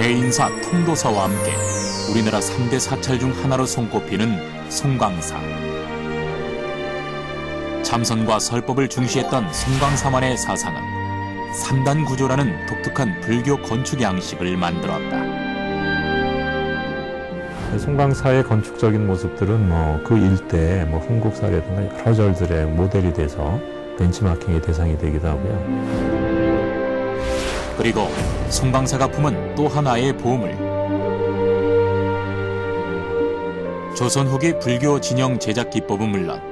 해인사, 통도사와 함께 우리나라 3대 사찰 중 하나로 손꼽히는 송광사. 참선과 설법을 중시했던 송광사만의 사상은 3단 구조라는 독특한 불교 건축 양식을 만들었다. 송광사의 건축적인 모습들은 그 일대의 훈국사라든가 여러 절들의 모델이 돼서 벤치마킹의 대상이 되기도 하고요. 그리고 송광사가 품은 또 하나의 보물. 조선 후기 불교 진영 제작 기법은 물론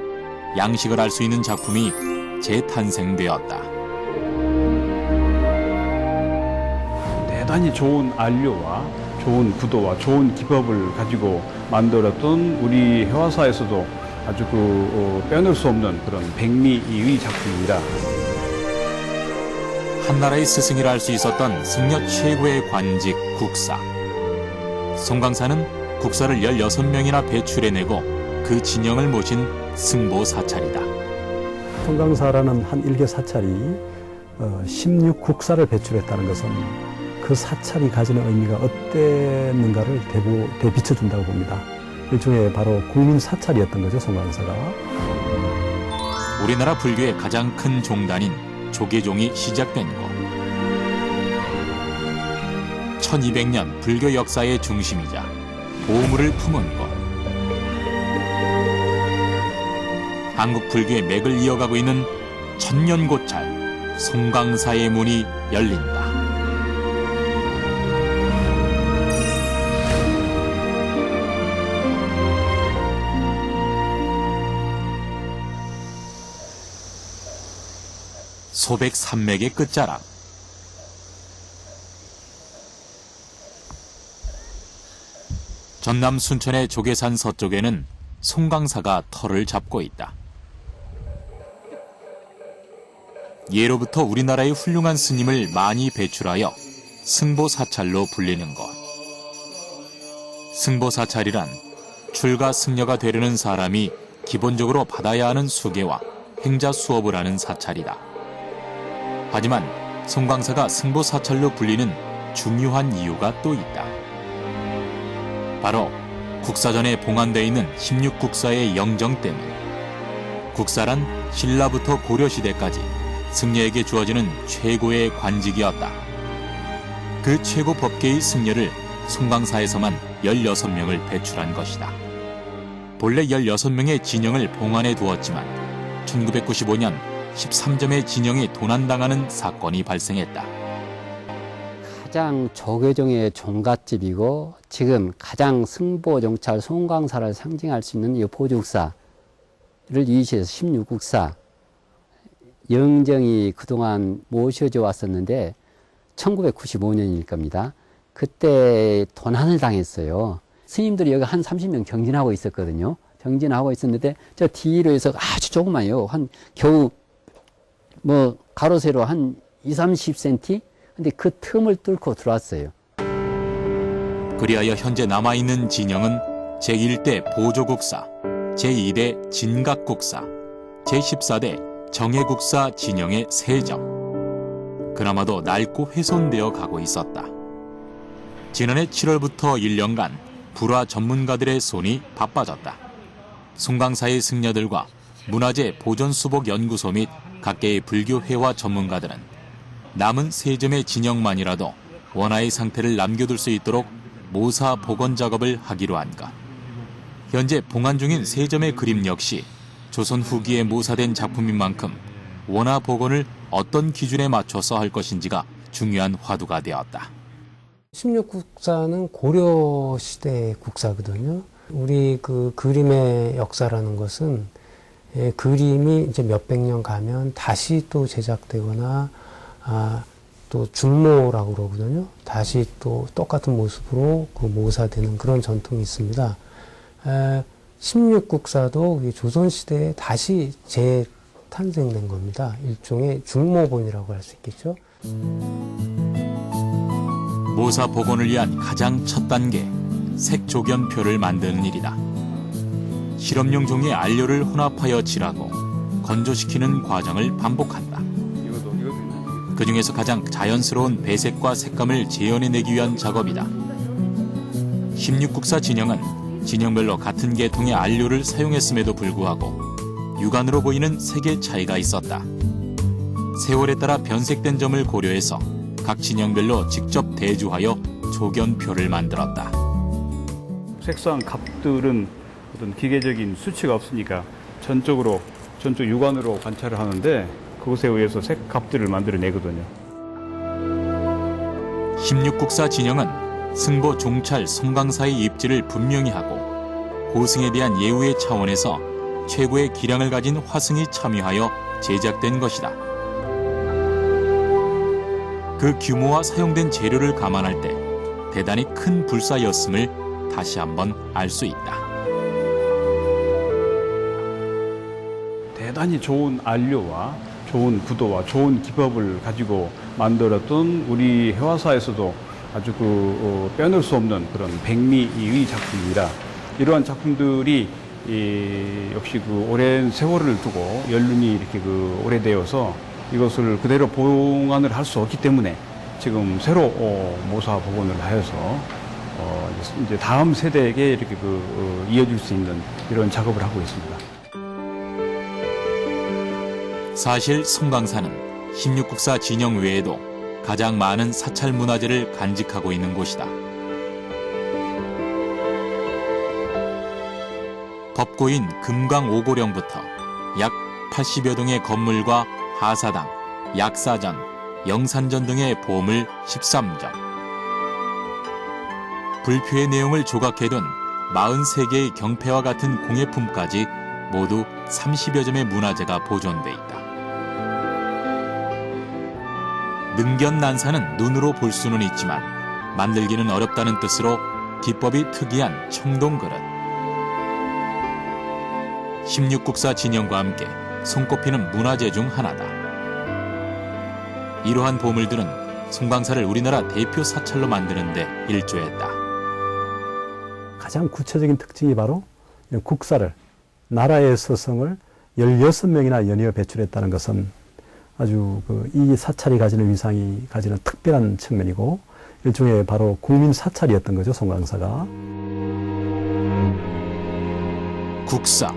양식을 알 수 있는 작품이 재탄생되었다. 대단히 좋은 안료와 좋은 구도와 좋은 기법을 가지고 만들었던 우리 해화사에서도 아주 빼놓을 수 없는 그런 백미의 작품입니다. 한나라의 스승이라 할 수 있었던 승려 최고의 관직 국사. 송광사는 국사를 16명이나 배출해내고 그 진영을 모신 승보사찰이다. 송광사라는 한 일개 사찰이 16국사를 배출했다는 것은 그 사찰이 가지는 의미가 어땠는가를 대비춰준다고 봅니다. 일종의 바로 국민 사찰이었던 거죠, 송광사가. 우리나라 불교의 가장 큰 종단인 조계종이 시작된 곳. 1200년 불교 역사의 중심이자 보물을 품은 곳. 한국 불교의 맥을 이어가고 있는 천년고찰 송광사의 문이 열린다. 소백산맥의 끝자락. 전남 순천의 조계산 서쪽에는 송광사가 터를 잡고 있다. 예로부터 우리나라의 훌륭한 스님을 많이 배출하여 승보사찰로 불리는 것. 승보사찰이란 출가 승려가 되려는 사람이 기본적으로 받아야 하는 수계와 행자 수업을 하는 사찰이다. 하지만 송광사가 승보사찰로 불리는 중요한 이유가 또 있다. 바로 국사전에 봉안되어 있는 16국사의 영정 때문. 국사란 신라부터 고려시대까지 승려에게 주어지는 최고의 관직이었다. 그 최고 법계의 승려를 송광사에서만 16명을 배출한 것이다. 본래 16명의 진영을 봉안해 두었지만 1995년 13점의 진영이 도난당하는 사건이 발생했다. 가장 조계종의 종갓집이고 지금 가장 승보정찰 송광사를 상징할 수 있는 이 보죽사를 유의시해서 16국사 영정이 그동안 모셔져 왔었는데 1995년일 겁니다. 그때 도난을 당했어요. 스님들이 여기 한 30명 경진하고 있었거든요. 경진하고 있었는데 저 뒤로 해서 아주 조그마요. 한 겨우 가로 세로 한 20-30cm? 근데 그 틈을 뚫고 들어왔어요. 그리하여 현재 남아있는 진영은 제1대 보조국사, 제2대 진각국사, 제14대 정예국사 진영의 3점. 그나마도 낡고 훼손되어 가고 있었다. 지난해 7월부터 1년간 불화 전문가들의 손이 바빠졌다. 송광사의 승려들과 문화재 보존수복연구소 및 각계의 불교 회화 전문가들은 남은 3점의 진영만이라도 원화의 상태를 남겨둘 수 있도록 모사 복원 작업을 하기로 한 것. 현재 봉안 중인 3점의 그림 역시 조선 후기에 모사된 작품인 만큼 원화 복원을 어떤 기준에 맞춰서 할 것인지가 중요한 화두가 되었다. 16국사는 고려시대 국사거든요. 우리 그 그림의 역사라는 것은 그림이 이제 몇백 년 가면 다시 또 제작되거나 또 중모라고 그러거든요. 다시 또 똑같은 모습으로 그 모사되는 그런 전통이 있습니다. 16국사도 조선시대에 다시 재탄생된 겁니다. 일종의 중모본이라고 할 수 있겠죠. 모사 복원을 위한 가장 첫 단계, 색조견표를 만드는 일이다. 실험용 종이에 안료를 혼합하여 칠하고 건조시키는 과정을 반복한다. 그 중에서 가장 자연스러운 배색과 색감을 재현해내기 위한 작업이다. 16국사 진영은 진영별로 같은 계통의 안료를 사용했음에도 불구하고 육안으로 보이는 색의 차이가 있었다. 세월에 따라 변색된 점을 고려해서 각 진영별로 직접 대주하여 조견표를 만들었다. 색상 값들은 어떤 기계적인 수치가 없으니까 전쪽 육안으로 관찰을 하는데 그것에 의해서 색 값들을 만들어내거든요. 16국사 진영은 승보, 종찰, 송강사의 입지를 분명히 하고 고승에 대한 예우의 차원에서 최고의 기량을 가진 화승이 참여하여 제작된 것이다. 그 규모와 사용된 재료를 감안할 때 대단히 큰 불사였음을 다시 한번 알 수 있다. 대단히 좋은 안료와 좋은 구도와 좋은 기법을 가지고 만들었던 우리 해화사에서도 아주 빼놓을 수 없는 그런 백미의 작품이라 이러한 작품들이 역시 오랜 세월을 두고 연륜이 이렇게 오래되어서 이것을 그대로 봉안을 할 수 없기 때문에 지금 새로 모사 복원을 하여서 이제 다음 세대에게 이렇게 이어질 수 있는 이런 작업을 하고 있습니다. 사실 송강사는 16국사 진영 외에도 가장 많은 사찰 문화재를 간직하고 있는 곳이다. 법고인 금강오고령부터 약 80여 동의 건물과 하사당, 약사전, 영산전 등의 보물 13점, 불표의 내용을 조각해둔 43개의 경패와 같은 공예품까지 모두 30여 점의 문화재가 보존돼 있다. 능견난사는 눈으로 볼 수는 있지만 만들기는 어렵다는 뜻으로 기법이 특이한 청동그릇. 16국사 진영과 함께 손꼽히는 문화재 중 하나다. 이러한 보물들은 송강사를 우리나라 대표 사찰로 만드는 데 일조했다. 가장 구체적인 특징이 바로 국사를, 나라의 서성을 16명이나 연이어 배출했다는 것은 아주 이 사찰이 가지는 위상이 가지는 특별한 측면이고 일종의 바로 국민 사찰이었던 거죠, 송강사가. 국사,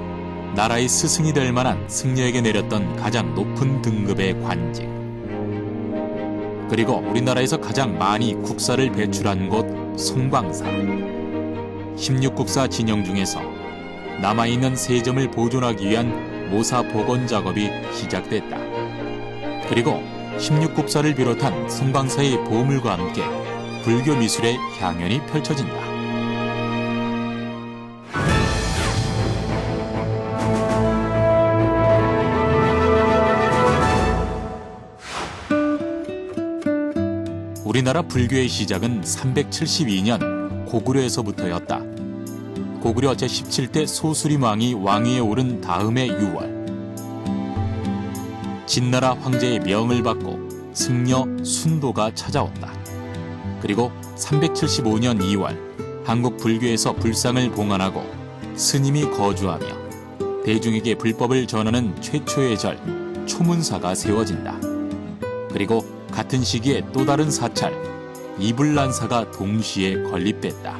나라의 스승이 될 만한 승려에게 내렸던 가장 높은 등급의 관직. 그리고 우리나라에서 가장 많이 국사를 배출한 곳 송광사. 16국사 진영 중에서 남아있는 3점을 보존하기 위한 모사 복원 작업이 시작됐다. 그리고 16국사를 비롯한 송광사의 보물과 함께 불교 미술의 향연이 펼쳐진다. 우리나라 불교의 시작은 372년 고구려에서부터였다. 고구려 제17대 소수림 왕이 왕위에 오른 다음의 6월, 진나라 황제의 명을 받고 승려 순도가 찾아온다. 그리고 375년 2월 한국 불교에서 불상을 봉안하고 스님이 거주하며 대중에게 불법을 전하는 최초의 절 초문사가 세워진다. 그리고 같은 시기에 또 다른 사찰 이불란사가 동시에 건립됐다.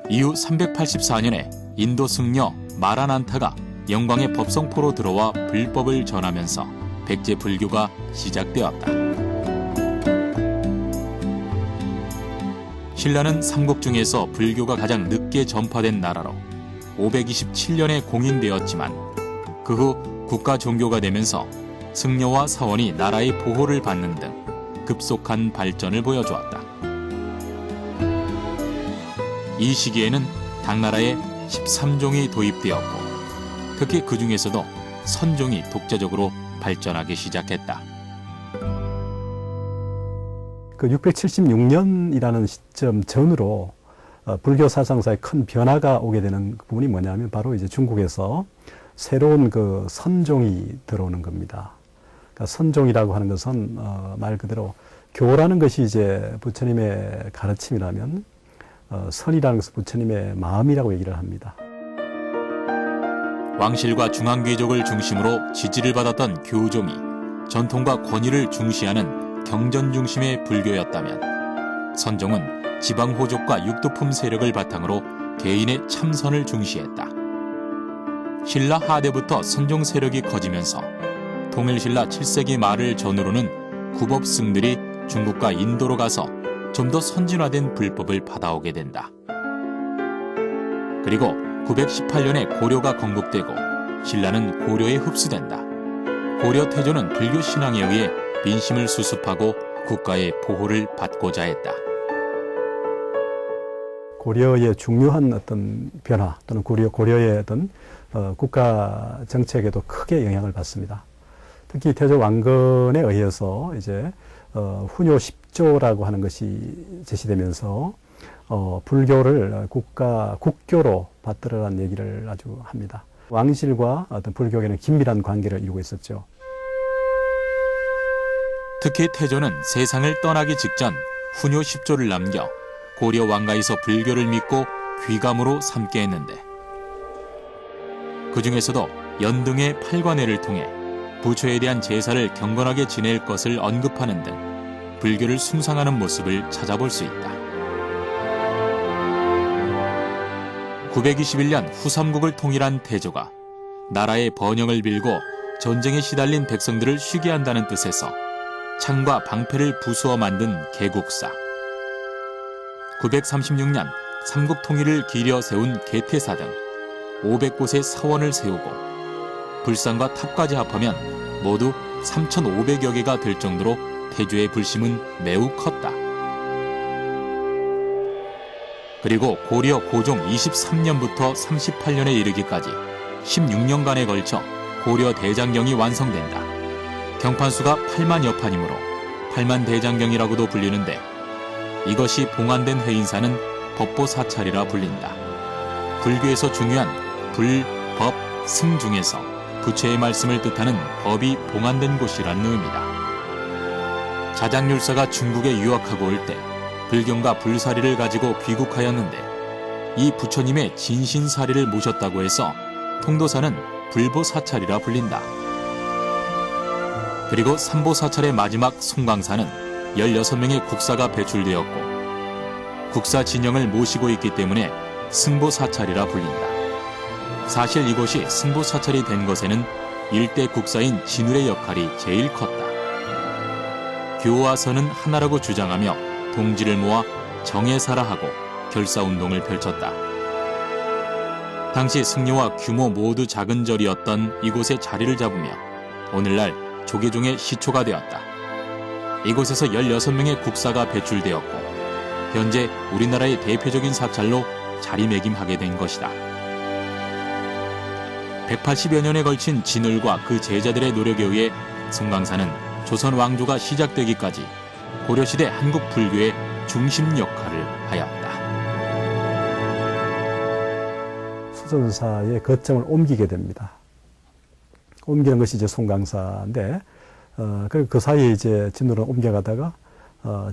이후 384년에 인도 승려 마라난타가 영광의 법성포로 들어와 불법을 전하면서 백제 불교가 시작되었다. 신라는 삼국 중에서 불교가 가장 늦게 전파된 나라로 527년에 공인되었지만 그 후 국가 종교가 되면서 승려와 사원이 나라의 보호를 받는 등 급속한 발전을 보여주었다. 이 시기에는 당나라에 13종이 도입되었고 특히 그 중에서도 선종이 독자적으로 발전하기 시작했다. 676년이라는 시점 전으로 불교 사상사에 큰 변화가 오게 되는 부분이 뭐냐면 바로 이제 중국에서 새로운 선종이 들어오는 겁니다. 그러니까 선종이라고 하는 것은 말 그대로 교라는 것이 이제 부처님의 가르침이라면 선이라는 것은 부처님의 마음이라고 얘기를 합니다. 왕실과 중앙귀족을 중심으로 지지를 받았던 교종이 전통과 권위를 중시하는 경전 중심의 불교였다면 선종은 지방 호족과 육두품 세력을 바탕으로 개인의 참선을 중시했다. 신라 하대부터 선종 세력이 커지면서 통일신라 7세기 말을 전후로는 구법승들이 중국과 인도로 가서 좀 더 선진화된 불법을 받아오게 된다. 그리고 918년에 고려가 건국되고 신라는 고려에 흡수된다. 고려 태조는 불교 신앙에 의해 민심을 수습하고 국가의 보호를 받고자 했다. 고려의 중요한 어떤 변화 또는 고려의 어떤 국가 정책에도 크게 영향을 받습니다. 특히 태조 왕건에 의해서 이제 훈요 10조라고 하는 것이 제시되면서 불교를 국교로 받들어라는 얘기를 아주 합니다. 왕실과 어떤 불교계는 긴밀한 관계를 이루고 있었죠. 특히 태조는 세상을 떠나기 직전 훈요 10조를 남겨 고려 왕가에서 불교를 믿고 귀감으로 삼게 했는데 그 중에서도 연등의 팔관회를 통해 부처에 대한 제사를 경건하게 지낼 것을 언급하는 등 불교를 숭상하는 모습을 찾아볼 수 있다. 921년 후삼국을 통일한 태조가 나라의 번영을 빌고 전쟁에 시달린 백성들을 쉬게 한다는 뜻에서 창과 방패를 부수어 만든 개국사. 936년 삼국 통일을 기려 세운 개태사 등 500곳의 사원을 세우고 불상과 탑까지 합하면 모두 3,500여 개가 될 정도로 태조의 불심은 매우 컸다. 그리고 고려 고종 23년부터 38년에 이르기까지 16년간에 걸쳐 고려 대장경이 완성된다. 경판수가 8만여 판이므로 8만 대장경이라고도 불리는데 이것이 봉안된 해인사는 법보사찰이라 불린다. 불교에서 중요한 불, 법, 승 중에서 부처의 말씀을 뜻하는 법이 봉안된 곳이라는 의미다. 자장률사가 중국에 유학하고 올 때 불경과 불사리를 가지고 귀국하였는데 이 부처님의 진신사리를 모셨다고 해서 통도사는 불보사찰이라 불린다. 그리고 삼보사찰의 마지막 송강사는 16명의 국사가 배출되었고 국사 진영을 모시고 있기 때문에 승보사찰이라 불린다. 사실 이곳이 승보사찰이 된 것에는 일대 국사인 진울의 역할이 제일 컸다. 교와 선은 하나라고 주장하며 동지를 모아 정예사라 하고 결사운동을 펼쳤다. 당시 승려와 규모 모두 작은 절이었던 이곳에 자리를 잡으며 오늘날 조계종의 시초가 되었다. 이곳에서 16명의 국사가 배출되었고 현재 우리나라의 대표적인 사찰로 자리매김하게 된 것이다. 180여 년에 걸친 진울과 그 제자들의 노력에 의해 송강사는 조선 왕조가 시작되기까지 고려시대 한국 불교의 중심 역할을 하였다. 수선사의 거점을 옮기게 됩니다. 옮기는 것이 이제 송강사인데, 그리고 그 사이에 이제 진울은 옮겨가다가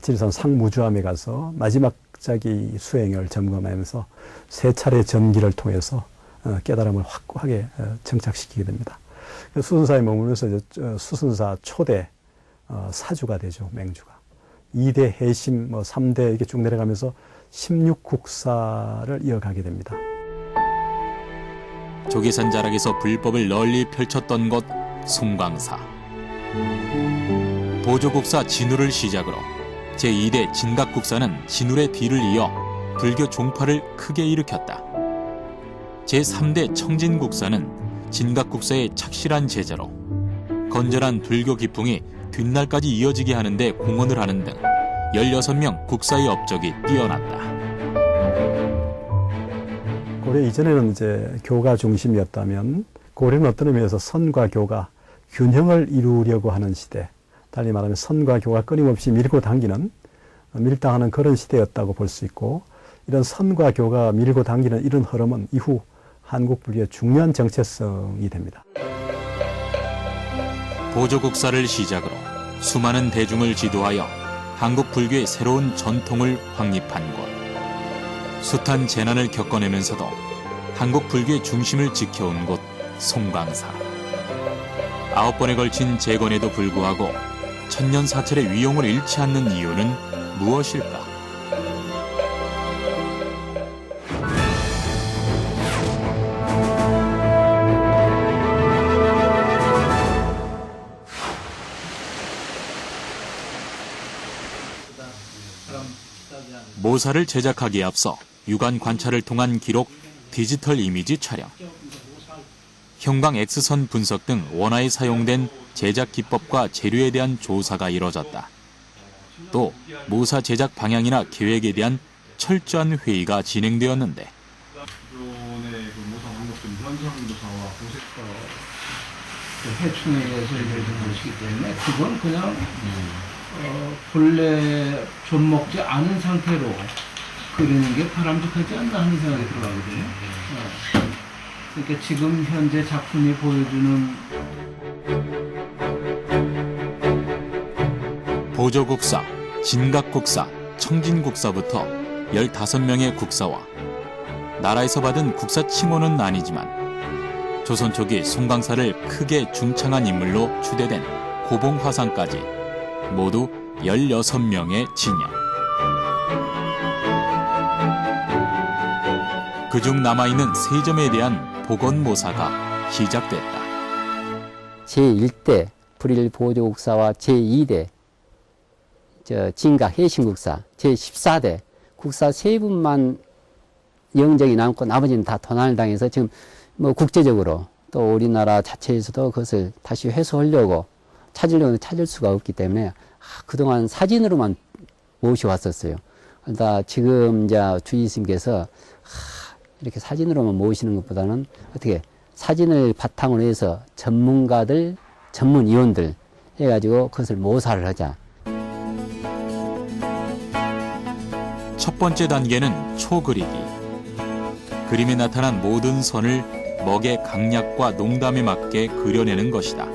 지리산 상무주암에 가서 마지막 자기 수행을 점검하면서 세 차례 전기를 통해서 깨달음을 확고하게 정착시키게 됩니다. 수선사에 머물면서 이제 수선사 초대 사주가 되죠, 맹주가. 2대 해심, 3대 이렇게 쭉 내려가면서 16국사를 이어가게 됩니다. 조계산 자락에서 불법을 널리 펼쳤던 곳 송강사. 보조국사 진울을 시작으로 제2대 진각국사는 진울의 뒤를 이어 불교 종파를 크게 일으켰다. 제3대 청진국사는 진각국사의 착실한 제자로 건전한 불교 기풍이 뒷날까지 이어지게 하는데 공헌을 하는 등 16명 국사의 업적이 뛰어났다. 고려 이전에는 이제 교가 중심이었다면 고려는 어떤 의미에서 선과 교가 균형을 이루려고 하는 시대, 달리 말하면 선과 교가 끊임없이 밀고 당기는, 밀당하는 그런 시대였다고 볼 수 있고, 이런 선과 교가 밀고 당기는 이런 흐름은 이후 한국 불교의 중요한 정체성이 됩니다. 보조국사를 시작으로 수많은 대중을 지도하여 한국 불교의 새로운 전통을 확립한 곳. 숱한 재난을 겪어내면서도 한국 불교의 중심을 지켜온 곳 송강사. 9번에 걸친 재건에도 불구하고 천년사철의 위용을 잃지 않는 이유는 무엇일까? 모사를 제작하기에 앞서 육안 관찰을 통한 기록, 디지털 이미지 촬영, 형광 X선 분석 등 원화에 사용된 제작 기법과 재료에 대한 조사가 이뤄졌다. 또 모사 제작 방향이나 계획에 대한 철저한 회의가 진행되었는데 해충에 의해서 이루어진 것이기 때문에 그건 그냥 본래 좀 먹지 않은 상태로 그리는 게 바람직하지 않나 하는 생각이 들어가거든요. 그러니까 지금 현재 작품이 보여주는 보조국사, 진각국사, 청진국사부터 15명의 국사와 나라에서 받은 국사 칭호는 아니지만 조선 초기 송강사를 크게 중창한 인물로 추대된 고봉화상까지 모두 16명의 진영. 그중 남아있는 3점에 대한 복원모사가 시작됐다. 제1대 불일 보조국사와 제2대 진각 해신국사, 제14대 국사 3분만 영정이 남고 나머지는 다 도난을 당해서 지금 뭐 국제적으로 또 우리나라 자체에서도 그것을 다시 회수하려고 찾으려고 찾을 수가 없기 때문에 그동안 사진으로만 모셔왔었어요. 그러다 지금 이제 주의 스님께서 이렇게 사진으로만 모시는 것보다는 어떻게 사진을 바탕으로 해서 전문가들, 전문위원들 해가지고 그것을 모사를 하자. 첫 번째 단계는 초그리기. 그림에 나타난 모든 선을 먹의 강약과 농담에 맞게 그려내는 것이다.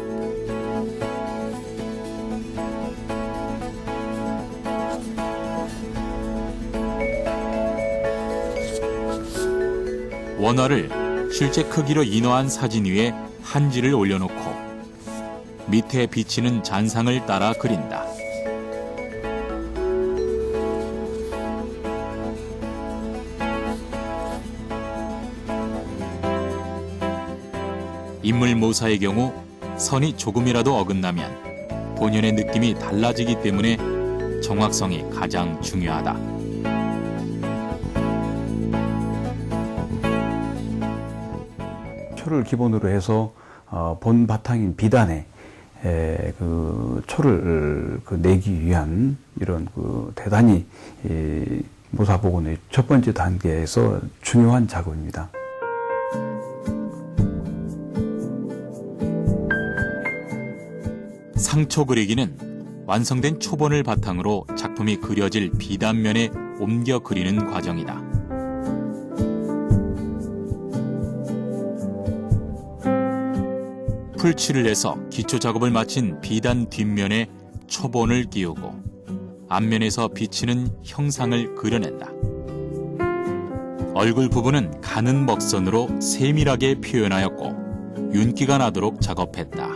원화를 실제 크기로 인화한 사진 위에 한지를 올려놓고 밑에 비치는 잔상을 따라 그린다. 인물 모사의 경우 선이 조금이라도 어긋나면 본연의 느낌이 달라지기 때문에 정확성이 가장 중요하다. 초를 기본으로 해서 본 바탕인 비단에 그 초를 내기 위한 이런 대단히 모사 복원의 첫 번째 단계에서 중요한 작업입니다. 상초 그리기는 완성된 초본을 바탕으로 작품이 그려질 비단면에 옮겨 그리는 과정이다. 풀칠을 해서 기초 작업을 마친 비단 뒷면에 초본을 끼우고 앞면에서 비치는 형상을 그려낸다. 얼굴 부분은 가는 먹선으로 세밀하게 표현하였고 윤기가 나도록 작업했다.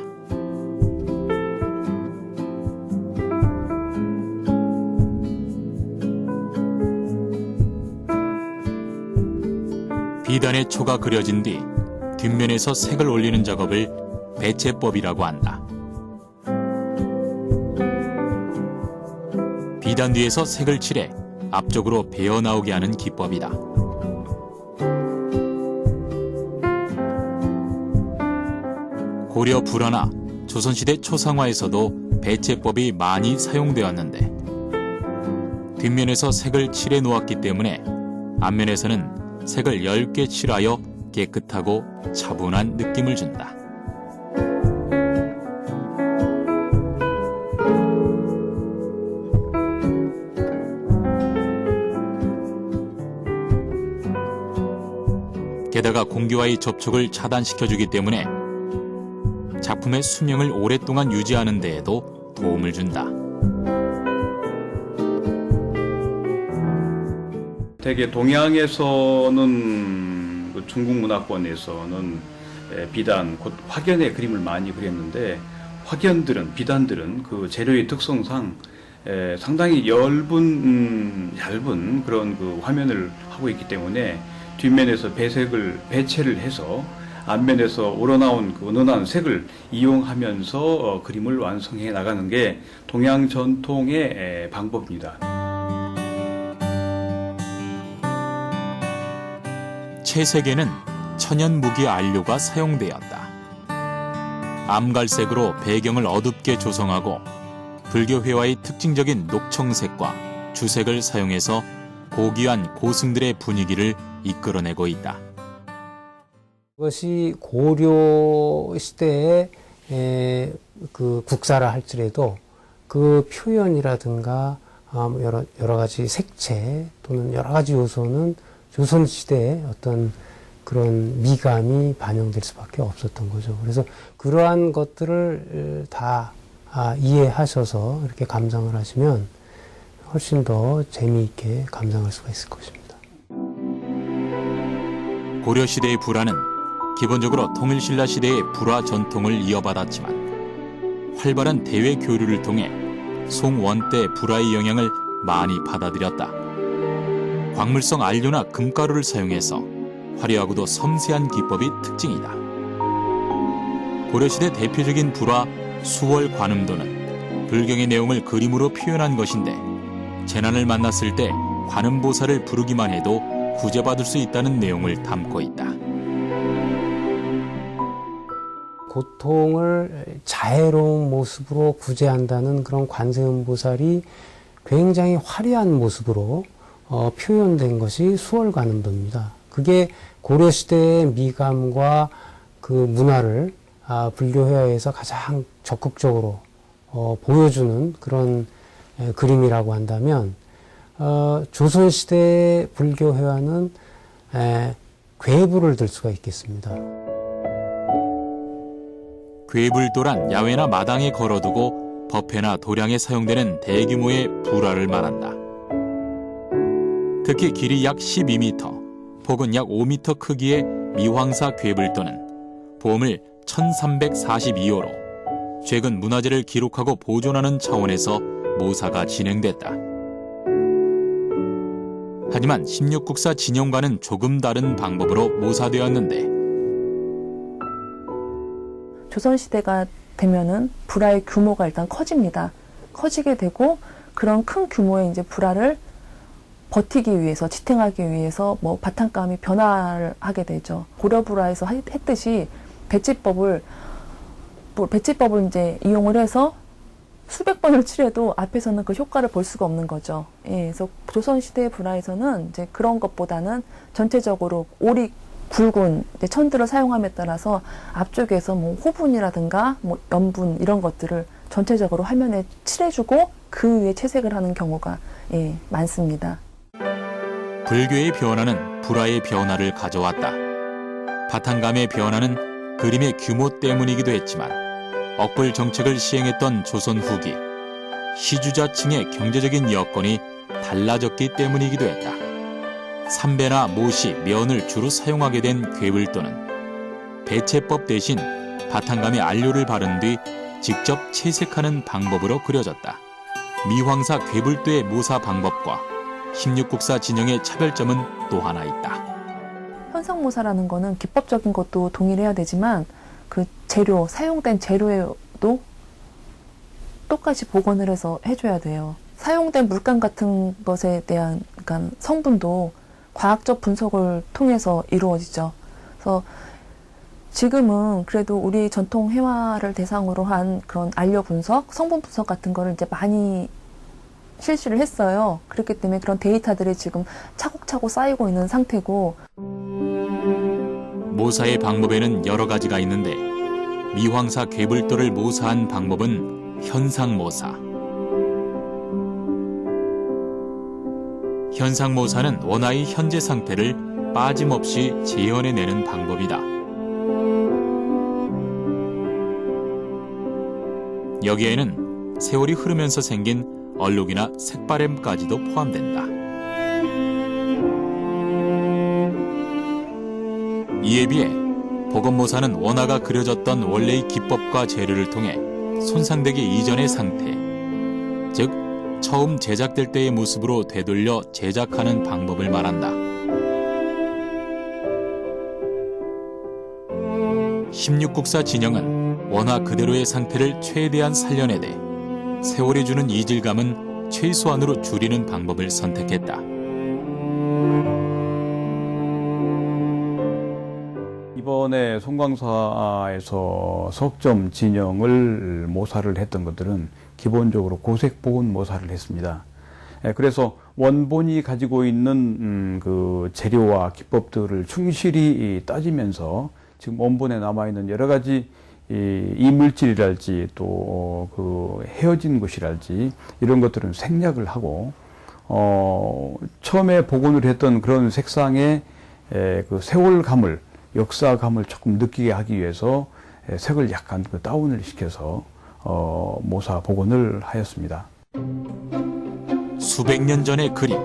비단의 초가 그려진 뒤 뒷면에서 색을 올리는 작업을 배채법이라고 한다. 비단 뒤에서 색을 칠해 앞쪽으로 배어 나오게 하는 기법이다. 고려 불화나 조선시대 초상화에서도 배채법이 많이 사용되었는데 뒷면에서 색을 칠해 놓았기 때문에 앞면에서는 색을 얇게 칠하여 깨끗하고 차분한 느낌을 준다. 게다가 공기와의 접촉을 차단시켜주기 때문에 작품의 수명을 오랫동안 유지하는 데에도 도움을 준다. 되게 동양에서는 중국 문화권에서는 비단, 곧 확연의 그림을 많이 그렸는데 확연들은 비단들은 그 재료의 특성상 상당히 얇은 그런 그 화면을 하고 있기 때문에 뒷면에서 배체를 해서 앞면에서 우러나온 그 은은한 색을 이용하면서 그림을 완성해 나가는 게 동양 전통의 방법입니다. 채색에는 천연 무기 안료가 사용되었다. 암갈색으로 배경을 어둡게 조성하고 불교 회화의 특징적인 녹청색과 주색을 사용해서 고귀한 고승들의 분위기를 이끌어내고 있다. 그것이 고려 시대의 그 국사라 할지라도 그 표현이라든가 여러 가지 색채 또는 여러 가지 요소는 조선 시대의 어떤 그런 미감이 반영될 수밖에 없었던 거죠. 그래서 그러한 것들을 다 이해하셔서 이렇게 감상을 하시면 훨씬 더 재미있게 감상할 수가 있을 것입니다. 고려시대의 불화는 기본적으로 통일신라 시대의 불화 전통을 이어받았지만 활발한 대외 교류를 통해 송원 때 불화의 영향을 많이 받아들였다. 광물성 안료나 금가루를 사용해서 화려하고도 섬세한 기법이 특징이다. 고려시대 대표적인 불화 수월 관음도는 불경의 내용을 그림으로 표현한 것인데 재난을 만났을 때 관음보살을 부르기만 해도 구제받을 수 있다는 내용을 담고 있다. 고통을 자애로운 모습으로 구제한다는 그런 관세음보살이 굉장히 화려한 모습으로 표현된 것이 수월관음도입니다. 그게 고려시대의 미감과 그 문화를 불교회화에서 가장 적극적으로 보여주는 그런 그림이라고 한다면 조선시대의 불교회화는 괴부를 들 수가 있겠습니다. 괴불도란 야외나 마당에 걸어두고 법회나 도량에 사용되는 대규모의 불화를 말한다. 특히 길이 약 12m, 폭은 약 5m 크기의 미황사 괴불도는 보험을 1342호로 최근 문화재를 기록하고 보존하는 차원에서 모사가 진행됐다. 하지만 16국사 진영과는 조금 다른 방법으로 모사되었는데 조선시대가 되면은 불화의 규모가 일단 커집니다. 커지게 되고 그런 큰 규모의 이제 불화를 버티기 위해서, 지탱하기 위해서 뭐 바탕감이 변화를 하게 되죠. 고려 불화에서 했듯이 배치법을 이제 이용을 해서 수백 번을 칠해도 앞에서는 그 효과를 볼 수가 없는 거죠. 예, 그래서 조선시대의 불화에서는 이제 그런 것보다는 전체적으로 오리 굵은 천들을 사용함에 따라서 앞쪽에서 뭐 호분이라든가 뭐 염분 이런 것들을 전체적으로 화면에 칠해주고 그 위에 채색을 하는 경우가 많습니다. 불교의 변화는 불화의 변화를 가져왔다. 바탕감의 변화는 그림의 규모 때문이기도 했지만 억불 정책을 시행했던 조선 후기 시주자층의 경제적인 여건이 달라졌기 때문이기도 했다. 삼배나 모시, 면을 주로 사용하게 된 괴불도는 배채법 대신 바탕감에 안료를 바른 뒤 직접 채색하는 방법으로 그려졌다. 미황사 괴불도의 모사 방법과 16국사 진영의 차별점은 또 하나 있다. 현상모사라는 거는 기법적인 것도 동일해야 되지만 그 재료, 사용된 재료에도 똑같이 복원을 해서 해줘야 돼요. 사용된 물감 같은 것에 대한 그러니까 성분도 과학적 분석을 통해서 이루어지죠. 그래서 지금은 그래도 우리 전통 회화를 대상으로 한 그런 안료 분석, 성분 분석 같은 거를 이제 많이 실시를 했어요. 그렇기 때문에 그런 데이터들이 지금 차곡차곡 쌓이고 있는 상태고. 모사의 방법에는 여러 가지가 있는데 미황사 괴불도를 모사한 방법은 현상모사. 현상모사는 원화의 현재 상태를 빠짐없이 재현해내는 방법이다. 여기에는 세월이 흐르면서 생긴 얼룩이나 색바램까지도 포함된다. 이에 비해 복원모사는 원화가 그려졌던 원래의 기법과 재료를 통해 손상되기 이전의 상태, 즉 처음 제작될 때의 모습으로 되돌려 제작하는 방법을 말한다. 16국사 진영은 원화 그대로의 상태를 최대한 살려내되 세월이 주는 이질감은 최소한으로 줄이는 방법을 선택했다. 이번에 송광사에서 석점 진영을 모사를 했던 것들은 기본적으로 고색 복원 모사를 했습니다. 그래서 원본이 가지고 있는 그 재료와 기법들을 충실히 따지면서 지금 원본에 남아있는 여러 가지 이물질이랄지 또 그 헤어진 것이랄지 이런 것들은 생략을 하고 처음에 복원을 했던 그런 색상의 그 세월감을 역사감을 조금 느끼게 하기 위해서 색을 약간 다운을 시켜서 모사 복원을 하였습니다. 수백 년 전의 그림,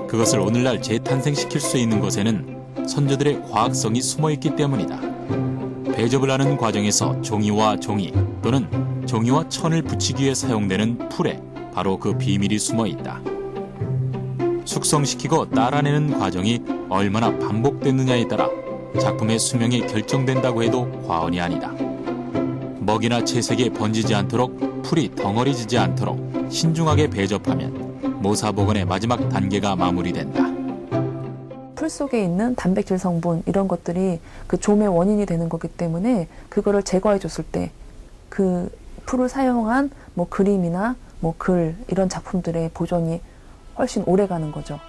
그것을 오늘날 재탄생시킬 수 있는 것에는 선조들의 과학성이 숨어있기 때문이다. 배접을 하는 과정에서 종이와 종이 또는 종이와 천을 붙이기 위해 사용되는 풀에 바로 그 비밀이 숨어있다. 숙성시키고 따라내는 과정이 얼마나 반복됐느냐에 따라 작품의 수명이 결정된다고 해도 과언이 아니다. 먹이나 채색에 번지지 않도록 풀이 덩어리지지 않도록 신중하게 배접하면 모사 복원의 마지막 단계가 마무리된다. 풀 속에 있는 단백질 성분 이런 것들이 그 좀의 원인이 되는 거기 때문에 그거를 제거해 줬을 때 그 풀을 사용한 뭐 그림이나 뭐 글 이런 작품들의 보존이 훨씬 오래 가는 거죠.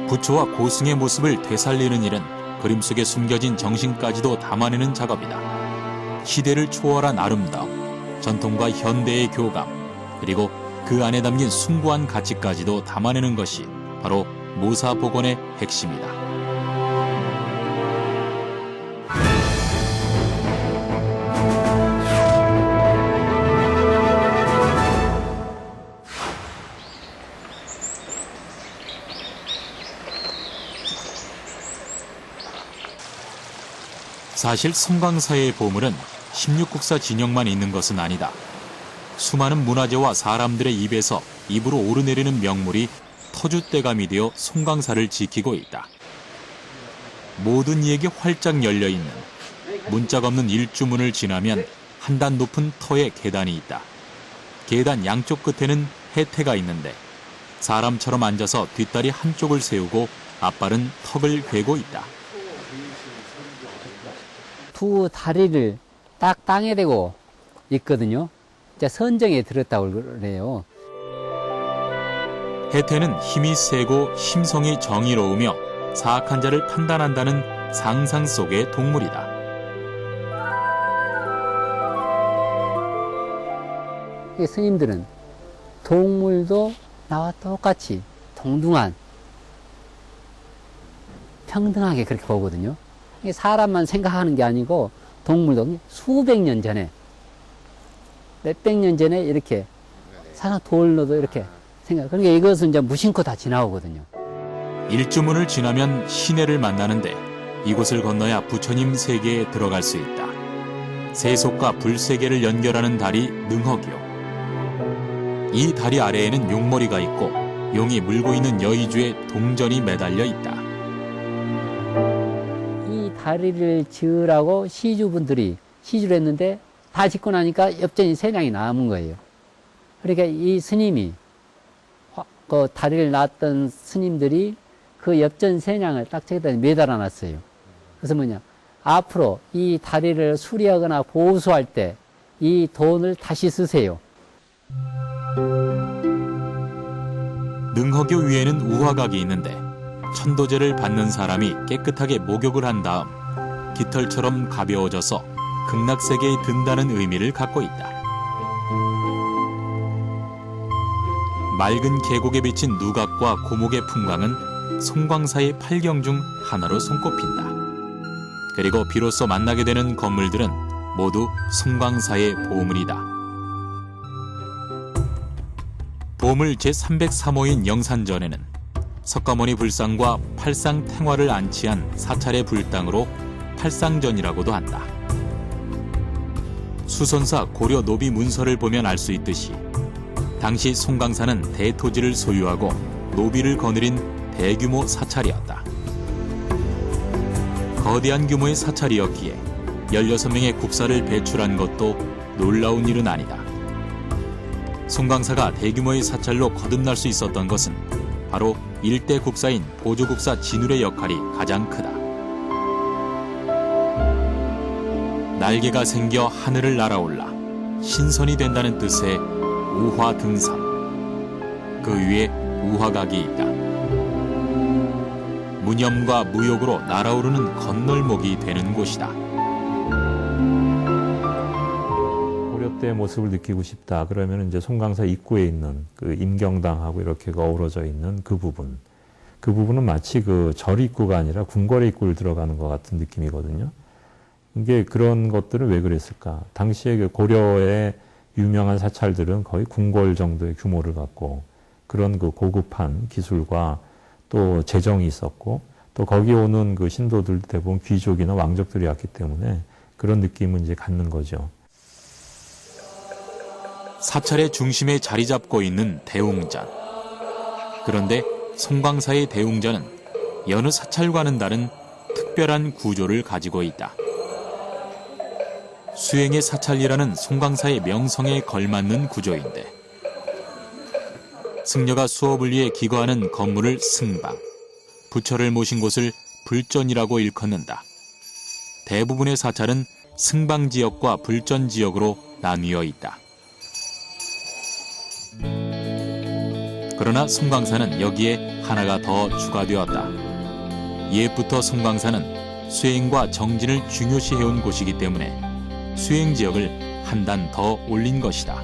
부처와 고승의 모습을 되살리는 일은 그림 속에 숨겨진 정신까지도 담아내는 작업이다. 시대를 초월한 아름다움, 전통과 현대의 교감, 그리고 그 안에 담긴 숭고한 가치까지도 담아내는 것이 바로 모사 복원의 핵심이다. 사실 송광사의 보물은 16국사 진영만 있는 것은 아니다. 수많은 문화재와 사람들의 입에서 입으로 오르내리는 명물이 터줏대감이 되어 송광사를 지키고 있다. 모든 이에게 활짝 열려있는 문짝 없는 일주문을 지나면 한 단 높은 터의 계단이 있다. 계단 양쪽 끝에는 해태가 있는데 사람처럼 앉아서 뒷다리 한쪽을 세우고 앞발은 턱을 괴고 있다. 두 다리를 딱 땅에 대고 있거든요. 이제 선정에 들었다고 그래요. 해태는 힘이 세고 심성이 정의로우며 사악한 자를 판단한다는 상상 속의 동물이다. 스님들은 동물도 나와 똑같이 동등한 평등하게 그렇게 보거든요. 사람만 생각하는 게 아니고 동물도 수백 년 전에 몇백 년 전에 이렇게 사람 돌로도 이렇게 생각. 그러니까 이것은 이제 무심코 다 지나오거든요. 일주문을 지나면 시내를 만나는데 이곳을 건너야 부처님 세계에 들어갈 수 있다. 세속과 불세계를 연결하는 다리 능허교. 이 다리 아래에는 용머리가 있고 용이 물고 있는 여의주에 동전이 매달려 있다. 이 다리를 지으라고 시주분들이 시주를 했는데 다 짓고 나니까 엽전이 3량이 남은 거예요. 그러니까 이 스님이 그 다리를 놨던 스님들이 그 엽전 3량을 딱 저기다 매달아 놨어요. 그래서 뭐냐, 앞으로 이 다리를 수리하거나 보수할 때 이 돈을 다시 쓰세요. 능허교 위에는 우화각이 있는데 천도제를 받는 사람이 깨끗하게 목욕을 한 다음 깃털처럼 가벼워져서 극락세계에 든다는 의미를 갖고 있다. 맑은 계곡에 비친 누각과 고목의 풍광은 송광사의 8경 중 하나로 손꼽힌다. 그리고 비로소 만나게 되는 건물들은 모두 송광사의 보물이다. 보물 제303호인 영산전에는 석가모니 불상과 팔상 탱화를 안치한 사찰의 불당으로 살상전이라고도 한다. 수선사 고려 노비 문서를 보면 알 수 있듯이 당시 송강사는 대토지를 소유하고 노비를 거느린 대규모 사찰이었다. 거대한 규모의 사찰이었기에 16명의 국사를 배출한 것도 놀라운 일은 아니다. 송강사가 대규모의 사찰로 거듭날 수 있었던 것은 바로 일대 국사인 보조국사 진울의 역할이 가장 크다. 날개가 생겨 하늘을 날아올라 신선이 된다는 뜻의 우화등삼. 그 위에 우화각이 있다. 무념과 무욕으로 날아오르는 건널목이 되는 곳이다. 고려 때의 모습을 느끼고 싶다. 그러면 이제 송강사 입구에 있는 그 임경당하고 이렇게 어우러져 있는 그 부분. 그 부분은 마치 그 절 입구가 아니라 궁궐의 입구를 들어가는 것 같은 느낌이거든요. 이게 그런 것들은 왜 그랬을까? 당시에 그 고려의 유명한 사찰들은 거의 궁궐 정도의 규모를 갖고 그런 그 고급한 기술과 또 재정이 있었고 또 거기 오는 그 신도들 대부분 귀족이나 왕족들이었기 때문에 그런 느낌은 이제 갖는 거죠. 사찰의 중심에 자리 잡고 있는 대웅전. 그런데 송광사의 대웅전은 여느 사찰과는 다른 특별한 구조를 가지고 있다. 수행의 사찰이라는 송광사의 명성에 걸맞는 구조인데 승려가 수업을 위해 기거하는 건물을 승방, 부처를 모신 곳을 불전이라고 일컫는다. 대부분의 사찰은 승방지역과 불전지역으로 나뉘어 있다. 그러나 송광사는 여기에 하나가 더 추가되었다. 옛부터 송광사는 수행과 정진을 중요시해온 곳이기 때문에 수행지역을 한 단 더 올린 것이다.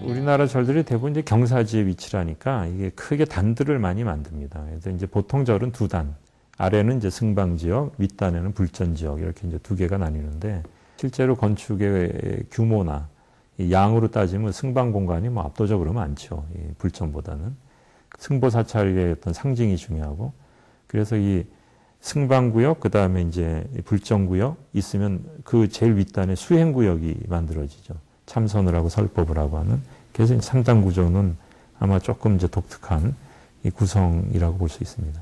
우리나라 절들이 대부분 이제 경사지에 위치하니까 이게 크게 단들을 많이 만듭니다. 그래서 이제 보통 절은 두 단, 아래는 이제 승방지역, 윗단에는 불전지역 이렇게 이제 두 개가 나뉘는데 실제로 건축의 규모나 이 양으로 따지면 승방 공간이 뭐 압도적으로 많죠. 이 불전보다는. 승보사찰의 어떤 상징이 중요하고 그래서 이 승방구역, 그 다음에 이제 불전구역 있으면 그 제일 윗단에 수행구역이 만들어지죠. 참선을 하고 설법을 하고 하는. 그래서 3단 구조는 아마 조금 이제 독특한 이 구성이라고 볼 수 있습니다.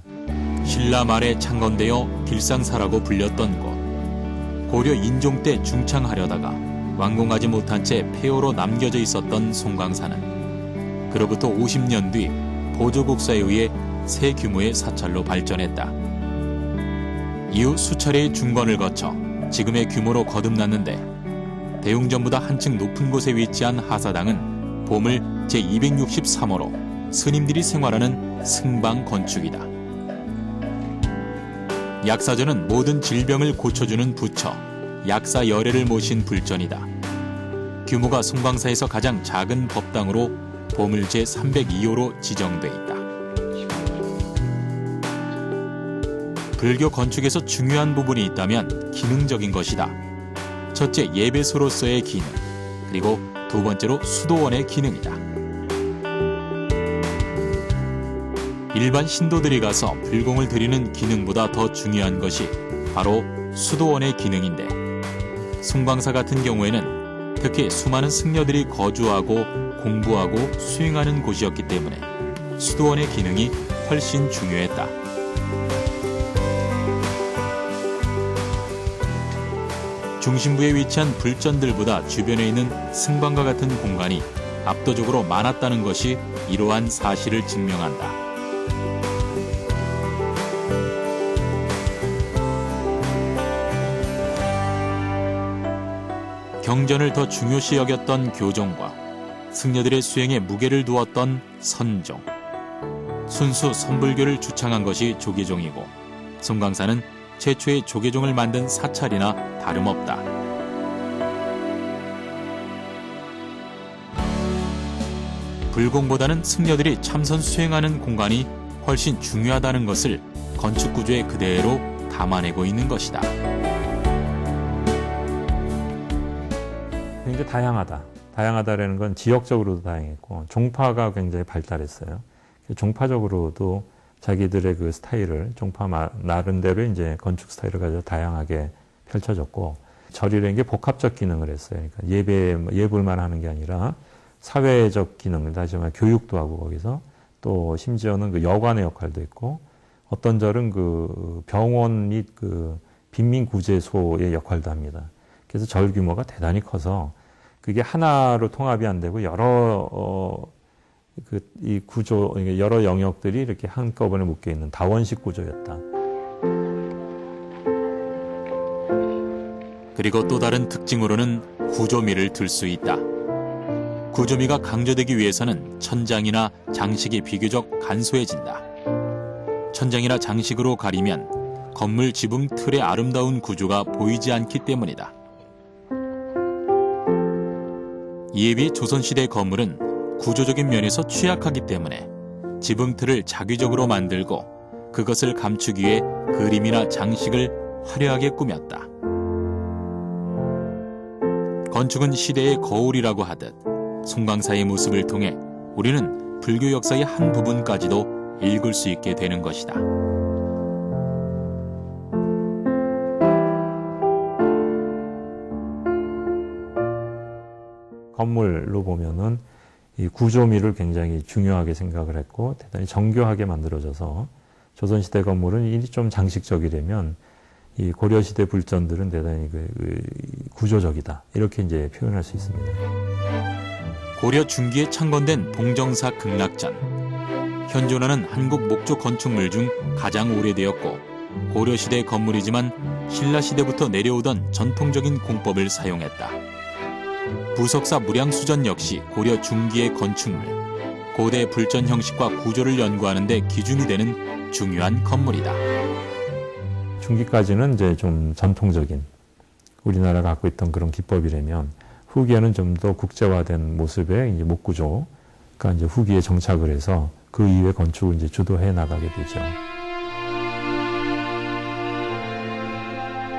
신라 말에 창건되어 길상사라고 불렸던 곳. 고려 인종 때 중창하려다가 완공하지 못한 채 폐허로 남겨져 있었던 송광사는 그로부터 50년 뒤 보조국사에 의해 새 규모의 사찰로 발전했다. 이후 수차례의 중건을 거쳐 지금의 규모로 거듭났는데 대웅전보다 한층 높은 곳에 위치한 하사당은 보물 제263호로 스님들이 생활하는 승방 건축이다. 약사전은 모든 질병을 고쳐주는 부처, 약사열애를 모신 불전이다. 규모가 송광사에서 가장 작은 법당으로 보물 제302호로 지정돼 있다. 불교 건축에서 중요한 부분이 있다면 기능적인 것이다. 첫째, 예배소로서의 기능, 그리고 두 번째로 수도원의 기능이다. 일반 신도들이 가서 불공을 드리는 기능보다 더 중요한 것이 바로 수도원의 기능인데 송광사 같은 경우에는 특히 수많은 승려들이 거주하고 공부하고 수행하는 곳이었기 때문에 수도원의 기능이 훨씬 중요했다. 중심부에 위치한 불전들보다 주변에 있는 승방과 같은 공간이 압도적으로 많았다는 것이 이러한 사실을 증명한다. 경전을 더 중요시 여겼던 교종과 승려들의 수행에 무게를 두었던 선종, 순수 선불교를 주창한 것이 조계종이고 송광사는 최초의 조계종을 만든 사찰이나 다름없다. 불공보다는 승려들이 참선 수행하는 공간이 훨씬 중요하다는 것을 건축 구조에 그대로 담아내고 있는 것이다. 굉장히 다양하다. 다양하다라는 건 지역적으로도 다양했고 종파가 굉장히 발달했어요. 종파적으로도 자기들의 그 스타일을 종파 나름대로 이제 건축 스타일을 가지고 다양하게 펼쳐졌고, 절이라는 게 복합적 기능을 했어요. 그러니까 예불만 하는 게 아니라 사회적 기능을, 다시 말해 교육도 하고, 거기서 또 심지어는 그 여관의 역할도 있고, 어떤 절은 그 병원 및 그 빈민구제소의 역할도 합니다. 그래서 절 규모가 대단히 커서 그게 하나로 통합이 안 되고 이 구조, 여러 영역들이 이렇게 한꺼번에 묶여 있는 다원식 구조였다. 그리고 또 다른 특징으로는 구조미를 들 수 있다. 구조미가 강조되기 위해서는 천장이나 장식이 비교적 간소해진다. 천장이나 장식으로 가리면 건물 지붕 틀의 아름다운 구조가 보이지 않기 때문이다. 이에 비해 조선시대 건물은 구조적인 면에서 취약하기 때문에 지붕 틀을 자기적으로 만들고 그것을 감추기 위해 그림이나 장식을 화려하게 꾸몄다. 건축은 시대의 거울이라고 하듯 송강사의 모습을 통해 우리는 불교 역사의 한 부분까지도 읽을 수 있게 되는 것이다. 건물로 보면은 이 구조미를 굉장히 중요하게 생각을 했고 대단히 정교하게 만들어져서 조선시대 건물은 일이 좀 장식적이려면 이 고려시대 불전들은 대단히 구조적이다. 이렇게 이제 표현할 수 있습니다. 고려 중기에 창건된 봉정사 극락전. 현존하는 한국 목조 건축물 중 가장 오래되었고 고려시대 건물이지만 신라시대부터 내려오던 전통적인 공법을 사용했다. 부석사 무량수전 역시 고려 중기의 건축물, 고대 불전 형식과 구조를 연구하는 데 기준이 되는 중요한 건물이다. 중기까지는 이제 좀 전통적인 우리나라가 갖고 있던 그런 기법이라면 후기에는 좀 더 국제화된 모습의 이제 목구조가 이제 후기에 정착을 해서 그 이후에 건축을 이제 주도해 나가게 되죠.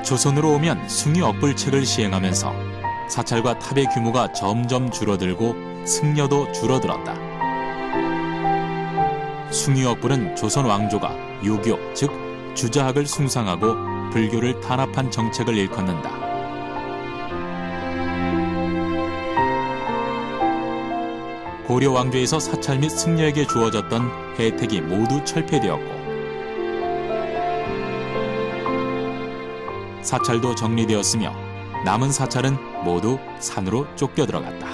조선으로 오면 숭유억불책을 시행하면서 사찰과 탑의 규모가 점점 줄어들고 승려도 줄어들었다. 숭유억불은 조선 왕조가 유교, 즉 주자학을 숭상하고 불교를 탄압한 정책을 일컫는다. 고려 왕조에서 사찰 및 승려에게 주어졌던 혜택이 모두 철폐되었고 사찰도 정리되었으며 남은 사찰은 모두 산으로 쫓겨 들어갔다.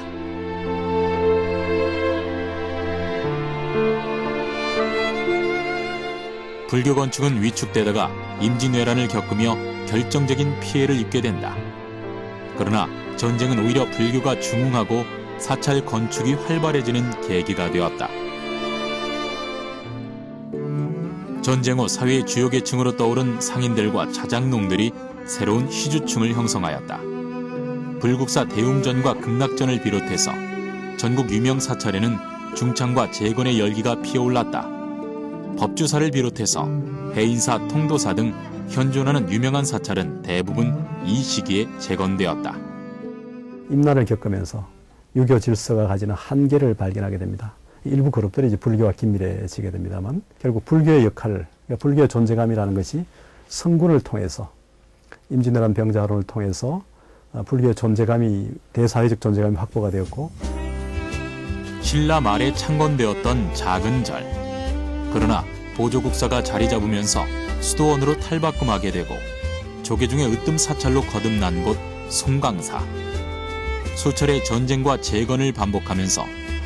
불교 건축은 위축되다가 임진왜란을 겪으며 결정적인 피해를 입게 된다. 그러나 전쟁은 오히려 불교가 중흥하고 사찰 건축이 활발해지는 계기가 되었다. 전쟁 후 사회의 주요 계층으로 떠오른 상인들과 자작농들이 새로운 희주층을 형성하였다. 불국사 대웅전과 극락전을 비롯해서 전국 유명 사찰에는 중창과 재건의 열기가 피어올랐다. 법주사를 비롯해서 해인사, 통도사 등 현존하는 유명한 사찰은 대부분 이 시기에 재건되었다. 임난을 겪으면서 유교 질서가 가지는 한계를 발견하게 됩니다. 일부 그룹들이 이제 불교와 긴밀해지게 됩니다만 결국 불교의 역할, 그러니까 불교의 존재감이라는 것이 성군을 통해서 임진왜란 병자호론을 통해서 불교의 존재감이 대사회적 존재감이 확보가 되었고 신라 말에 창건되었던 작은 절. 그러나 보조국사가 자리 잡으면서 수도원으로 탈바꿈하게 되고 조계중의 으뜸 사찰로 거듭난 곳 송강사. 수차례 전쟁과 재건을 반복하면서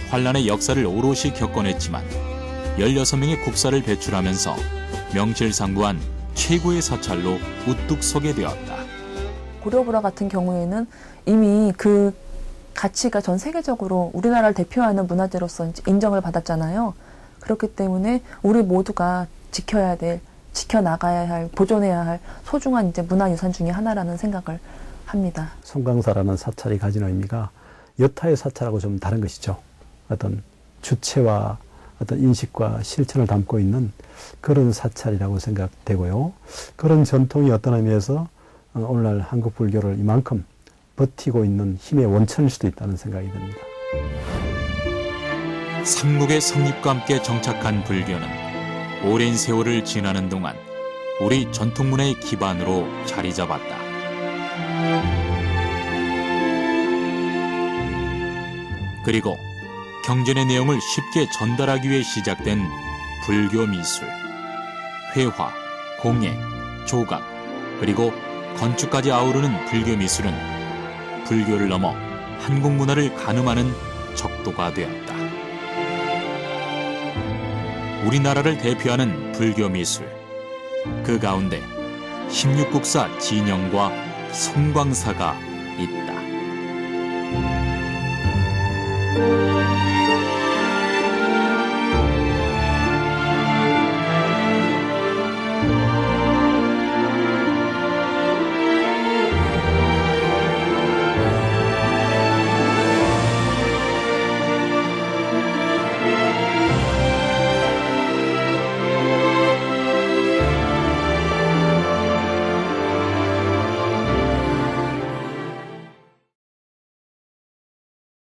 환란의 역사를 오롯이 겪어냈지만 16명의 국사를 배출하면서 명실상부한 최고의 사찰로 우뚝 서게 되었다. 고려불화 같은 경우에는 이미 그 가치가 전 세계적으로 우리나라를 대표하는 문화재로서 인정을 받았잖아요. 그렇기 때문에 우리 모두가 지켜야 될, 지켜나가야 할, 보존해야 할 소중한 이제 문화유산 중에 하나라는 생각을 합니다. 송강사라는 사찰이 가진 의미가 여타의 사찰하고 좀 다른 것이죠. 어떤 주체와 어떤 인식과 실천을 담고 있는 그런 사찰이라고 생각되고요. 그런 전통이 어떤 의미에서 오늘날 한국 불교를 이만큼 버티고 있는 힘의 원천일 수도 있다는 생각이 듭니다. 삼국의 성립과 함께 정착한 불교는 오랜 세월을 지나는 동안 우리 전통문화의 기반으로 자리 잡았다. 그리고 경전의 내용을 쉽게 전달하기 위해 시작된 불교 미술. 회화, 공예, 조각, 그리고 건축까지 아우르는 불교 미술은 불교를 넘어 한국 문화를 가늠하는 적도가 되었다. 우리나라를 대표하는 불교 미술. 그 가운데 16국사 진영과 송광사가 있다.